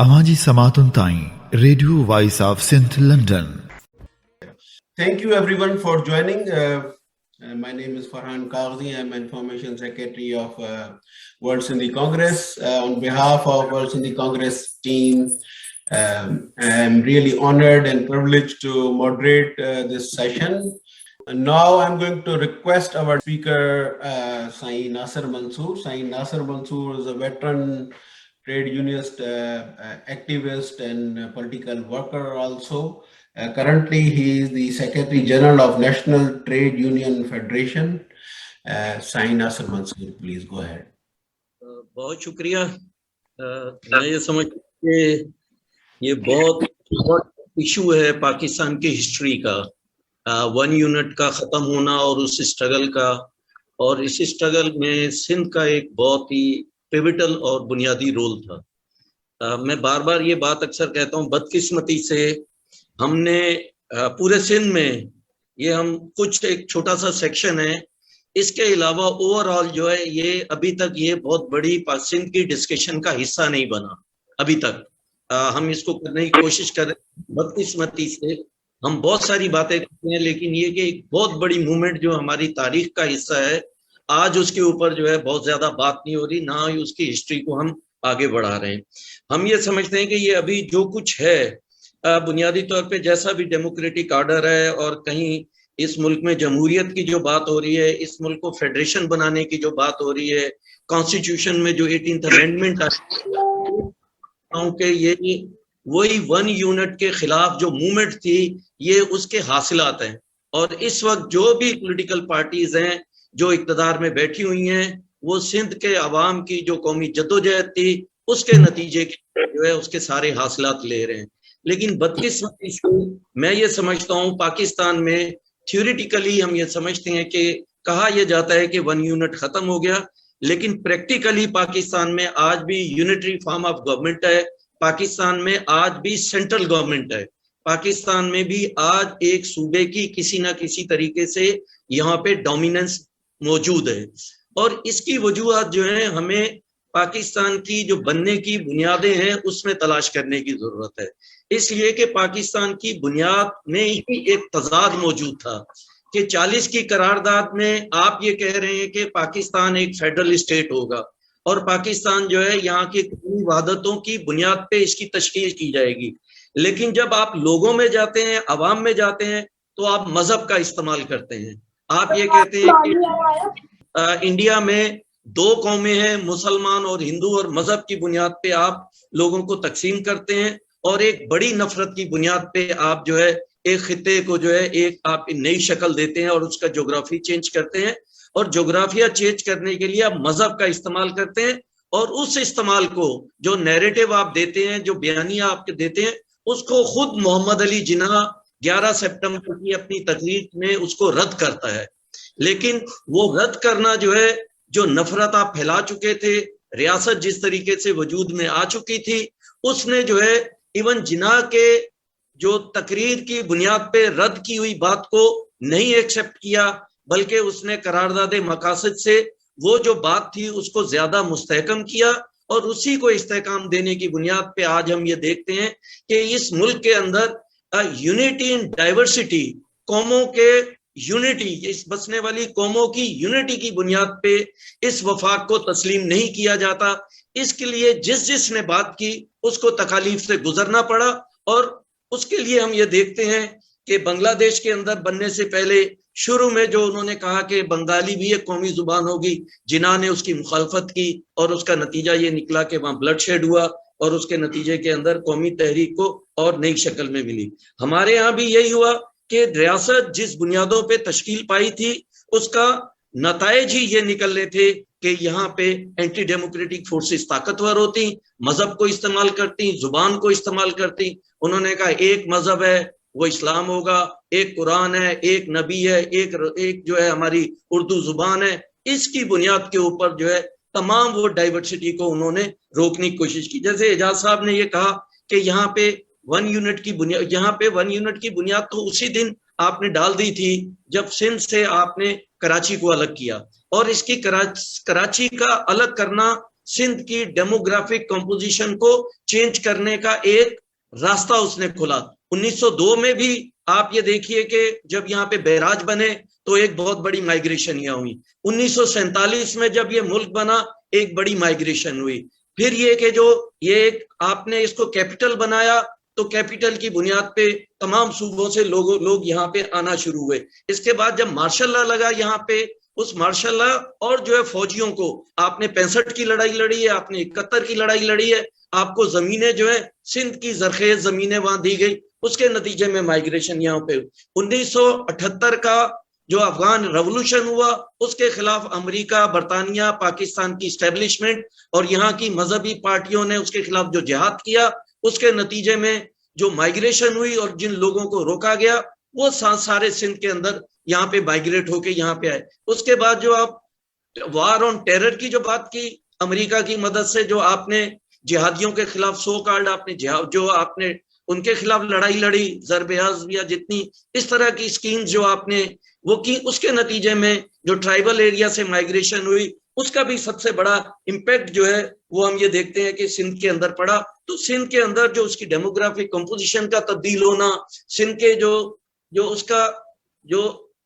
Amaji Samatun Tain, Radio Voice of St. London. Thank you everyone for joining. My name is Farhan Kaghzi. I'm Information Secretary of World Sindhi Congress. On behalf of World Sindhi Congress team, I'm really honored and privileged to moderate this session. And now I'm going to request our speaker, Saeed Nasser Mansoor. Saeed Nasser Mansoor is a veteran trade unionist, activist and political worker also. Currently, he is the Secretary General of National Trade Union Federation. Saeed Nasser Mansoor, please go ahead. बहुत शुक्रिया। मैं ये समझता हूँ कि ये बहुत issue है पाकिस्तान की हिस्ट्री का, वन यूनिट का ख़त्म होना और उस स्ट्रगल का, और इस स्ट्रगल में सिंध का एक बहुत ही पिवटल और बुनियादी रोल था। मैं बार बार ये बात अक्सर कहता हूँ, बदकिस्मती से हमने पूरे सिंध में ये हम कुछ एक छोटा सा सेक्शन है, इसके अलावा ओवरऑल जो है ये अभी तक ये बहुत बड़ी सिंध की डिस्कशन का हिस्सा नहीं बना अभी तक। हम इसको करने की कोशिश कर रहे हैं, बदकिस्मती से हम बहुत सारी बातें करते हैं, लेकिन ये कि एक बहुत बड़ी मूवमेंट जो हमारी तारीख का हिस्सा है, आज उसके ऊपर जो है बहुत ज्यादा बात नहीं हो रही, ना ही उसकी हिस्ट्री को हम आगे बढ़ा रहे हैं। हम ये समझते हैं कि ये अभी जो कुछ है, बुनियादी तौर पे जैसा भी डेमोक्रेटिक ऑर्डर है और कहीं इस मुल्क में जमहूरियत की जो बात हो रही है, इस मुल्क को फेडरेशन बनाने की जो बात हो रही है, कॉन्स्टिट्यूशन में जो 18th अमेंडमेंट कि ये वही वन यूनिट के खिलाफ जो मूवमेंट थी, ये उसके हासिलात हैं। और इस वक्त जो भी पॉलिटिकल पार्टीज हैं जो इक़्तिदार में बैठी हुई हैं, वो सिंध के अवाम की जो कौमी जद्दोजहद थी उसके नतीजे जो है उसके सारे हासिलात ले रहे हैं। लेकिन बदकिस्मती से मैं ये समझता हूँ, पाकिस्तान में थ्योरेटिकली हम ये समझते हैं कि कहा यह जाता है कि वन यूनिट खत्म हो गया, लेकिन प्रैक्टिकली पाकिस्तान में आज भी यूनिटरी फॉर्म ऑफ गवर्नमेंट है, पाकिस्तान में आज भी सेंट्रल गवर्नमेंट है, पाकिस्तान में भी आज एक सूबे की किसी ना किसी तरीके से यहाँ पे डोमिनेंस मौजूद है। और इसकी वजूहत जो है हमें पाकिस्तान की जो बनने की बुनियादें हैं उसमें तलाश करने की जरूरत है, इसलिए कि पाकिस्तान की बुनियाद में ही एक तजाद मौजूद था कि 40 की करारदाद में आप ये कह रहे हैं कि पाकिस्तान एक फेडरल स्टेट होगा और पाकिस्तान जो है यहाँ की कौमी वहादतों की बुनियाद पे इसकी तशकील की जाएगी। लेकिन जब आप लोगों में जाते हैं, अवाम में जाते हैं, तो आप मजहब का इस्तेमाल करते हैं। आप ये कहते हैं कि इंडिया में दो कौमें हैं, मुसलमान और हिंदू, और मजहब की बुनियाद पे आप लोगों को तकसीम करते हैं और एक बड़ी नफरत की बुनियाद पे आप जो है एक खित्ते को जो है एक आप नई शक्ल देते हैं और उसका ज्योग्राफी चेंज करते हैं, और ज्योग्राफिया चेंज करने के लिए आप मजहब का इस्तेमाल करते हैं, और उस इस्तेमाल को जो नैरेटिव आप देते हैं, जो बयानिया आप देते हैं, उसको खुद मोहम्मद अली जिन्ना 11 सितंबर की अपनी तकरीर में उसको रद्द करता है। लेकिन वो रद्द करना जो है, जो नफरत आप फैला चुके थे, रियासत जिस तरीके से वजूद में आ चुकी थी, उसने जो है इवन जिन्ना के जो तकरीर की बुनियाद पे रद्द की हुई बात को नहीं एक्सेप्ट किया, बल्कि उसने करारदाद मकासद से वो जो बात थी उसको ज्यादा मुस्तहकम किया, और उसी को इस्तेहकाम देने की बुनियाद पे आज हम ये देखते हैं कि इस मुल्क के अंदर यूनिटी इन डाइवर्सिटी, कौमों के यूनिटी, इस बसने वाली कौमों की यूनिटी की बुनियाद पे इस वफाक को तस्लीम नहीं किया जाता। इसके लिए जिसने बात की उसको तकालीफ से गुजरना पड़ा, और उसके लिए हम ये देखते हैं कि बांग्लादेश के अंदर बनने से पहले शुरू में जो उन्होंने कहा कि बंगाली भी एक कौमी जुबान होगी, जिन्ना ने उसकी मुखालफत की और उसका नतीजा ये निकला कि वहाँ ब्लड शेड हुआ, और उसके नतीजे के अंदर कौमी तहरीक को और नई शक्ल में मिली। हमारे यहाँ भी यही हुआ कि रियासत जिस बुनियादों पे तश्कील पाई थी उसका नतायज ही ये निकलने थे कि यहाँ पे एंटी डेमोक्रेटिक फोर्सेस ताकतवर होती, मजहब को इस्तेमाल करती, जुबान को इस्तेमाल करती। उन्होंने कहा एक मजहब है वो इस्लाम होगा, एक कुरान है, एक नबी है, एक जो है हमारी उर्दू जुबान है। इसकी बुनियाद के ऊपर जो है तमाम वो डाइवर्सिटी को उन्होंने रोकने की कोशिश की। जैसे एजाज साहब ने ये कहा कि यहाँ पे वन यूनिट की बुनियाद तो उसी दिन आपने डाल दी थी जब सिंध से आपने कराची को अलग किया, और इसकी कराची का अलग करना सिंध की डेमोग्राफिक कंपोजिशन को चेंज करने का एक रास्ता उसने खोला। 1902 में भी आप ये देखिए कि जब यहाँ पे बैराज बने तो एक बहुत बड़ी माइग्रेशन यहाँ हुई। 1947 में जब ये मुल्क बना एक बड़ी माइग्रेशन हुई। फिर ये कि जो ये आपने इसको कैपिटल बनाया तो कैपिटल की बुनियाद पे तमाम सूबों से लोग यहाँ पे आना शुरू हुए। इसके बाद जब मार्शल लॉ लगा यहाँ पे, उस मार्शल लॉ और जो है फौजियों को आपने 65 की लड़ाई लड़ी है, आपने 71 की लड़ाई लड़ी है, आपको जमीनें जो है सिंध की जरखेज जमीनें वहां दी गई, उसके नतीजे में माइग्रेशन यहाँ पे 1978 का जो अफगान रेवोल्यूशन हुआ उसके खिलाफ अमेरिका, बरतानिया, पाकिस्तान की स्टैब्लिशमेंट और यहाँ की मजहबी पार्टियों ने उसके खिलाफ जो जिहाद किया, उसके नतीजे में जो माइग्रेशन हुई और जिन लोगों को रोका गया वो सारे सिंध के अंदर यहाँ पे माइग्रेट होके यहाँ पे आए। उसके बाद जो आप वार ऑन टेरर की जो बात की, अमेरिका की मदद से जो आपने जिहादियों के खिलाफ सो कॉल्ड आपने जो आपने उनके खिलाफ लड़ाई लड़ी, ज़रब-ए-आज़ या जितनी इस तरह की स्कीम्स जो आपने वो की, उसके नतीजे में जो ट्राइबल एरिया से माइग्रेशन हुई उसका भी सबसे बड़ा इम्पैक्ट जो है वो हम ये देखते हैं कि सिंध के अंदर पड़ा। तो सिंध के अंदर जो उसकी डेमोग्राफिक कंपोजिशन का तब्दील होना, सिंध के जो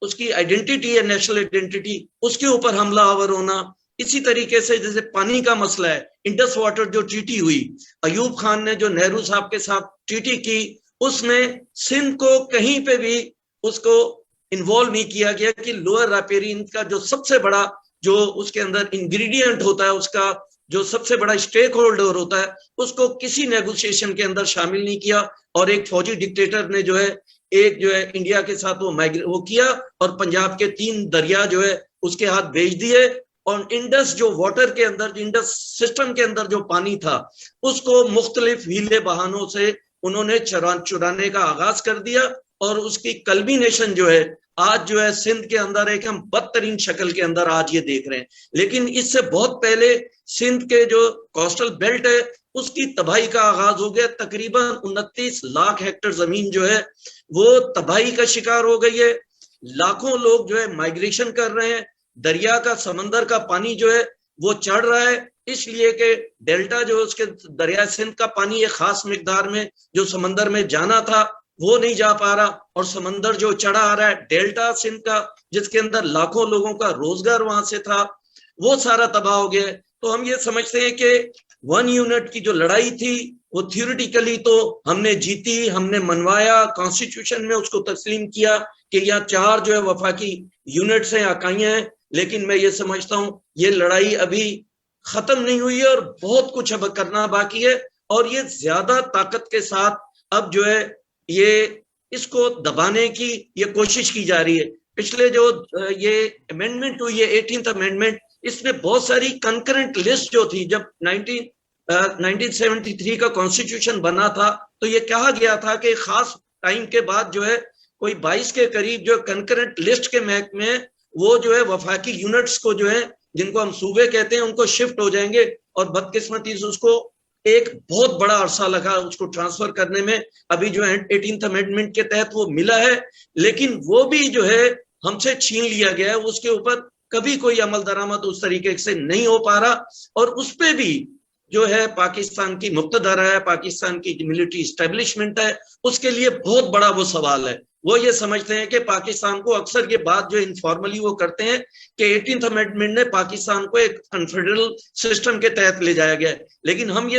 उसकी आइडेंटिटी है, नेशनल आइडेंटिटी, उसके ऊपर हमलावर होना। इसी तरीके से जैसे पानी का मसला है, इंडस वाटर जो ट्रीटी हुई, अयूब खान ने जो नेहरू साहब के साथ ट्रीटी की, उसमें सिंध को कहीं पे भी उसको इन्वॉल्व नहीं किया गया कि लोअर रापेरिन का जो सबसे बड़ा जो उसके अंदर इंग्रेडिएंट होता है, उसका जो सबसे बड़ा स्टेक होल्डर होता है, उसको किसी नेगोशिएशन के अंदर शामिल नहीं किया। और एक फौजी डिक्टेटर ने जो है इंडिया के साथ वो किया और पंजाब के 3 दरिया जो है उसके हाथ भेज दिए। और इंडस जो वाटर के अंदर, इंडस सिस्टम के अंदर जो पानी था उसको मुख्तलिफ हीले बहानों से उन्होंने चुराने का आगाज कर दिया। और उसकी कल्बिनेशन जो है आज जो है सिंध के अंदर एक हम बदतरीन शक्ल के अंदर आज ये देख रहे हैं। लेकिन इससे बहुत पहले सिंध के जो कोस्टल बेल्ट है उसकी तबाही का आगाज हो गया। तकरीबन 29 लाख हेक्टेयर जमीन जो है वो तबाही का शिकार हो गई है। लाखों लोग जो है माइग्रेशन कर रहे हैं। दरिया का, समंदर का पानी जो है वो चढ़ रहा है, इसलिए कि डेल्टा जो उसके दरिया सिंध का पानी एक खास मिकदार में जो समंदर में जाना था वो नहीं जा पा रहा, और समंदर जो चढ़ा आ रहा है डेल्टा सिंध का, जिसके अंदर लाखों लोगों का रोजगार वहां से था, वो सारा तबाह हो गया। तो हम ये समझते हैं कि 1 यूनिट की जो लड़ाई थी वो थियोरिटिकली तो हमने जीती, हमने मनवाया, कॉन्स्टिट्यूशन में उसको तस्लीम किया कि यहाँ 4 जो है वफाकी यूनिट्स हैं, इकाइयां हैं। लेकिन मैं ये समझता हूँ ये लड़ाई अभी खत्म नहीं हुई है और बहुत कुछ अब करना बाकी है। और ये ज्यादा ताकत के साथ अब जो है ये इसको दबाने की ये कोशिश की जा रही है। पिछले जो ये अमेंडमेंट हुई है 18th अमेंडमेंट, इसमें बहुत सारी कंकरेंट लिस्ट जो थी, जब 1973 का कॉन्स्टिट्यूशन बना था तो ये कहा गया था कि खास टाइम के बाद जो है कोई 22 के करीब जो कंकरेंट लिस्ट के में वो जो है वफाकी यूनिट्स को जो है जिनको हम सूबे कहते हैं उनको शिफ्ट हो जाएंगे। और बदकिस्मती से उसको एक बहुत बड़ा अरसा लगा उसको ट्रांसफर करने में। अभी जो है 18th अमेंडमेंट के तहत वो मिला है, लेकिन वो भी जो है हमसे छीन लिया गया है। उसके ऊपर कभी कोई अमल दरामद उस तरीके से नहीं हो पा रहा। और उस पे भी जो है पाकिस्तान की मुक्तदर है, पाकिस्तान की मिलिट्री इस्टेब्लिशमेंट है, उसके लिए बहुत बड़ा वो सवाल है। वो ये समझते हैं कि पाकिस्तान को, अक्सर ये बात जो इनफॉर्मली वो करते हैं कि 18th अमेंडमेंट ने पाकिस्तान को एक कन्फेडरल सिस्टम के तहत ले जाया गया है। लेकिन हम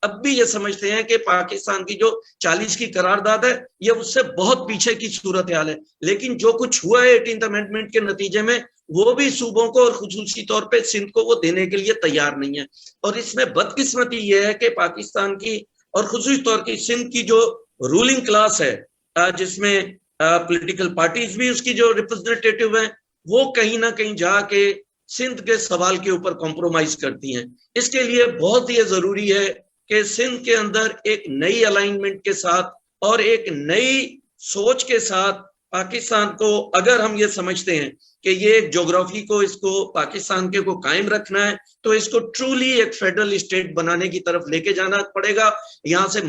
अब भी ये समझते हैं कि पाकिस्तान की जो 40 की करारदाद है ये उससे बहुत पीछे की सूरत हाल है। लेकिन जो कुछ हुआ है 18th अमेंडमेंट के नतीजे में, वो भी सूबों को और खुसूसी तौर पे सिंध को वो देने के लिए तैयार नहीं है। और इसमें बदकिस्मती ये है कि पाकिस्तान की और खुसूसी तौर की सिंध की जो रूलिंग क्लास है, जिसमें पॉलिटिकल पार्टीज भी उसकी जो रिप्रेजेंटेटिव हैं, वो कहीं ना कहीं जाके सिंध के सवाल के ऊपर कॉम्प्रोमाइज करती हैं। इसके लिए बहुत ही जरूरी है कि सिंध के अंदर एक नई अलाइनमेंट के साथ और एक नई सोच के साथ पाकिस्तान को, अगर हम ये समझते हैं कि ये एक ज्योग्राफी को, इसको पाकिस्तान के को कायम रखना है, तो इसको ट्रूली एक फेडरल स्टेट बनाने की तरफ लेके जाना पड़ेगा। यहाँ से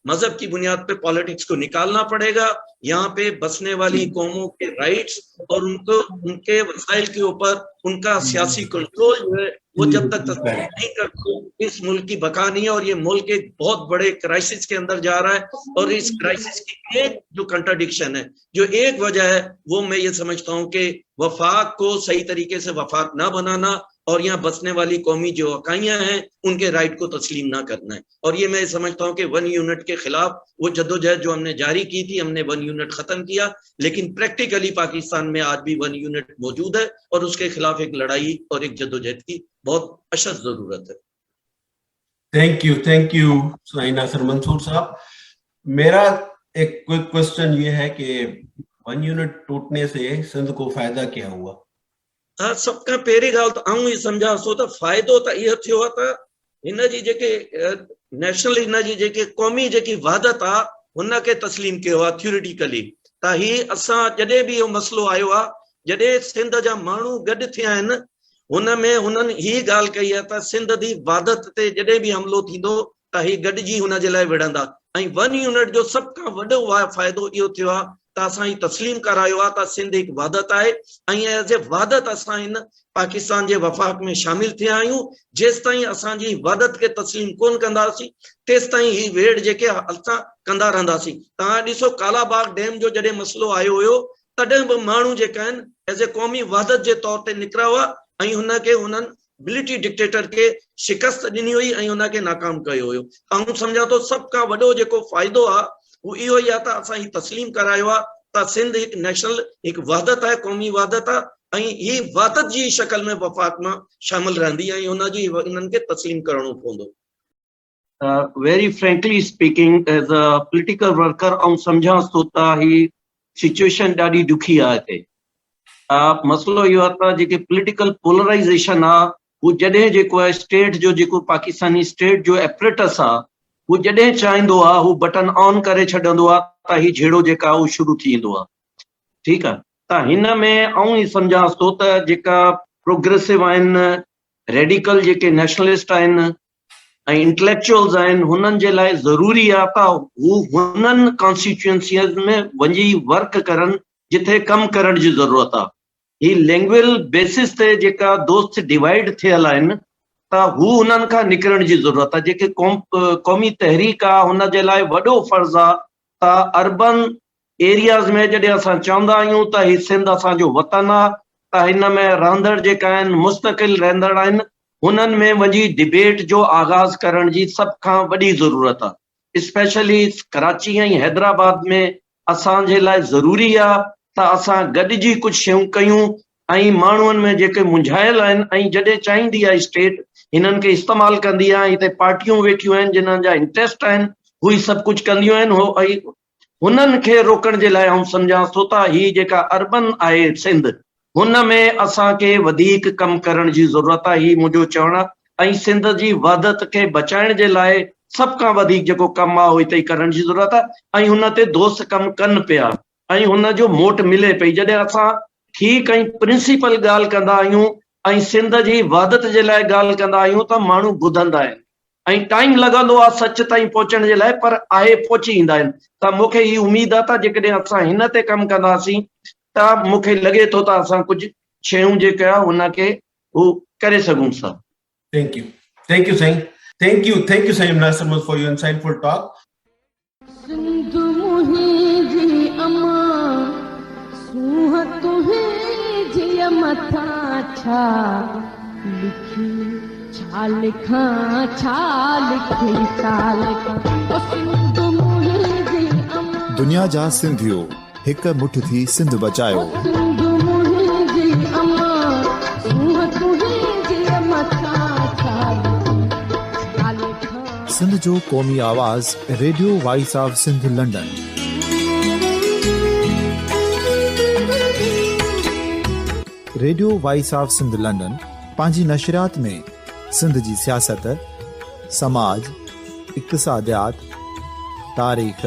मजहब की बुनियाद पे पॉलिटिक्स को निकालना पड़ेगा। यहाँ पे बसने वाली कौमों के राइट्स और उनके वसाइल के ऊपर उनका सियासी कंट्रोल जो है वो जब तक तस्लीम नहीं करते, इस मुल्क की बका नहीं है। और ये मुल्क एक बहुत बड़े क्राइसिस के अंदर जा रहा है, और इस क्राइसिस की एक जो कंट्राडिक्शन है, जो एक वजह है, वो मैं ये समझता हूँ कि वफाक को सही तरीके से वफाक ना बनाना और यहाँ बसने वाली कौमी जो इकाइयां हैं उनके राइट को तस्लीम ना करना है। और ये मैं समझता हूँ कि 1 यूनिट के खिलाफ वो जद्दोजहद जो हमने जारी की थी, हमने 1 यूनिट खत्म किया, लेकिन प्रैक्टिकली पाकिस्तान में आज भी 1 यूनिट मौजूद है और उसके खिलाफ एक लड़ाई और एक जद्दोजहद की बहुत अशद जरूरत है। थैंक यू साईं नासिर मंसूर साहब। मेरा एक क्विक क्वेश्चन ये है कि 1 यूनिट टूटने से सिंध को फायदा क्या हुआ? सबका पहिरीं ॻाल्हि त आऊं ई सम्झां थो त फ़ाइदो त इहो थियो आहे त हिन जी जेके नेशनल हिन जी जेके क़ौमी जेकी वहदत आहे हुन खे तस्लीम कयो आहे थ्योरेटिकली। त ही असां जॾहिं बि इहो मसइलो आयो आहे, जॾहिं सिंध जा माण्हू गॾु थिया आहिनि, हुन में हुननि ही ॻाल्हि कई आहे त सिंध जी वहदत ते जॾहिं बि हमलो थींदो त ही गॾिजी हुन जे लाइ विढ़ंदा। ऐं 1 यूनिट जो सभ खां वॾो फ़ाइदो इहो थियो आहे त असां ही तस्लीम करायो आहे त सिंध हिकु वहदत आहे ऐं एज़ ए वहदत असां हिन पाकिस्तान जे वफ़ाक़ में शामिल थिया आहियूं। जेसि ताईं असांजी वहदत खे तस्लीम कोन कंदासीं तेसि ताईं ही वेड़ जेके असां कंदा रहंदासीं। तव्हां ॾिसो कालाबाग डैम जो जॾहिं मसइलो आयो हुयो तॾहिं बि माण्हू जेका आहिनि एज़ ए क़ौमी वहदत जे तौर ते निकिरा हुआ ऐं हुनखे हुननि मिलिट्री डिक्टेटर के शिकस्त ॾिनी हुई ऐं हुनखे नाकाम कयो हुयो। ऐं सम्झां थो सभ खां वॾो जेको फ़ाइदो आहे वो इहो ई आहे त असां ही तस्लीम करायो आहे त सिंध हिकु नेशनल हिकु वहदत आहे, क़ौमी वहदत आहे ऐं ही वहदत जी शक्ल में वफ़ाक़ में शामिल रहंदी ऐं हुनजी हिननि खे तस्लीम करणो पवंदो। Very frankly speaking, as a political worker, आऊं सम्झां थो त ही सिचुएशन ॾाढी ॾुखी आहे हिते। मसइलो इहो आहे त जेके पॉलिटिकल पोलराइज़ेशन आहे हू जॾहिं जेको आहे स्टेट जो जेको पाकिस्तानी स्टेट जो एपरेटस आहे हू जॾहिं चाहींदो आहे हू बटन ऑन करे छॾंदो आहे त ही झेड़ो जेका उहो शुरू थी वेंदो आहे। ठीकु आहे, त हिन में आऊं ई सम्झां थो त जेका प्रोग्रेसिव आहिनि, रेडिकल जेके नेशनलिस्ट आहिनि ऐं इंटेलेक्चुअल्स आहिनि, हुननि जे लाइ ज़रूरी आहे त हू हुननि कॉन्स्टिट्यूएंसीज़ में वञी वर्क करनि जिथे कमु करण जी ज़रूरत आहे। ही लैंग्वेज बेसिस ते जेका दोस्त डिवाइड थियल आहिनि त हू हुननि खां निकिरण जी ज़रूरत आहे। जेके क़ौमी तहरीक आहे हुन जे लाइ वॾो फर्ज़ु आहे त अर्बन एरियाज़ में जॾहिं असां चवंदा आहियूं त ही सिंध असांजो वतन आहे त हिन में रहंदड़ जेका आहिनि मुस्तक़िल रहंदड़ आहिनि हुननि में वञी डिबेट जो आगाज़ करण जी सभ खां वॾी ज़रूरत आहे। स्पेशली कराची ऐं हैदराबाद में असांजे लाइ ज़रूरी आहे त असां गॾिजी कुझु शयूं कयूं ऐं माण्हुनि में जेके मुंझायल आहिनि ऐं जॾहिं चाहींदी आहे स्टेट हिननि खे इस्तेमालु कंदी आहे, हिते पार्टियूं वेठियूं आहिनि जिन्हनि जा इंट्रस्ट आहिनि, हू ई सभु कुझु कंदियूं आहिनि, हो ऐं हुननि खे रोकण जे लाइ आऊं सम्झां थो त ही जेका अर्बन आहे सिंध हुन में असांखे वधीक कमु करण जी ज़रूरत आहे। ही मुंहिंजो चवणु आहे। ऐं सिंध जी वहदत खे बचाइण जे लाइ सभ खां वधीक जेको कमु आहे उहो हिते ई करण जी ज़रूरत आहे ऐं हुन ते दोस्त कमु कनि पिया ऐं हुन जो मोट मिले पई। जॾहिं असां ठीकु ऐं प्रिंसिपल ॻाल्हि कंदा आहियूं ऐं सिंध जी वहदत जे लाइ ॻाल्हि कंदा आहियूं त माण्हू ॿुधंदा आहिनि ऐं टाइम लॻंदो आहे सच ताईं पहुचण जे लाइ, पर आहे पहुची ईंदा आहिनि। त मूंखे ही उमेद आहे त जेकॾहिं असां हिन ते कमु कंदासीं त मूंखे लॻे थो त असां कुझु शयूं जेके आहे हुनखे हू करे सघूं था। Thank you Sai. Thank you Sai Nasir Mansoor for your insightful talk. Sindh मुहिंजी अमा सूह तुंहिंजी मथां छा लिखी छा लिखां छा लिखी छा लिखां ओ सिंध मुहिंजी अमा। दुनिया जा सिंधियो हिक मुठ थी सिंध बचायो। सिंध मुहिंजी अमा सूह तुंहिंजी मथां छा लिखी छा लिखां। सिंध जो क़ौमी आवाज़ radio voice of Sindh London. Radio voice of Sindh London पंहिंजी नशरियात में सिंध जी सियासत, समाज, इक़्तिसादियात, तारीख़,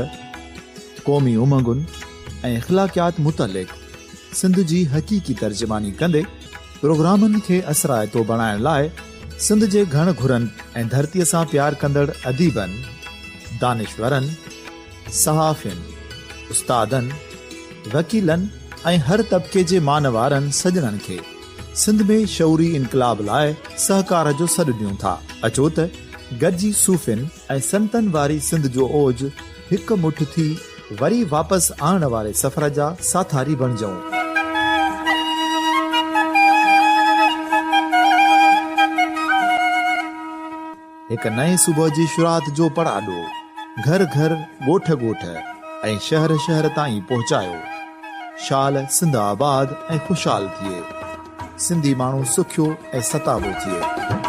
क़ौमी उमंगुनि ऐं इख़्लाक़ियात मुतलिक़ सिंध जी हक़ीक़ी तर्जमानी कंदे प्रोग्रामनि खे असराइतो बणाइण लाइ सिंध जे घण घुरनि ऐं धरतीअ सां प्यार कंदड़ अदीबनि, दानिशवरनि, सहाफ़ियुनि, उस्तादनि, वकीलनि ऐं हर तबिके जे मानवारनि सजणनि खे सिंध में शऊरी इनकलाब लाइ सहकार जो सॾु ॾियूं था। अचो त गॾिजी सूफ़ियुनि ऐं संतनि वारी सिंध जो ओज हिकु मुठ थी वरी वापसि आणण वारे सफ़र जा साथारी बणिजऊं। हिकु नए सुबुह जी शुरूआत जो पड़ाॾो घर घर, ॻोठ ॻोठ ऐं शहर शहर ताईं पहुचायो। शाल सिंध आबाद ऐं ख़ुशहाल थिए, सिंधी माण्हू सुखियो ऐं सताबो थिए।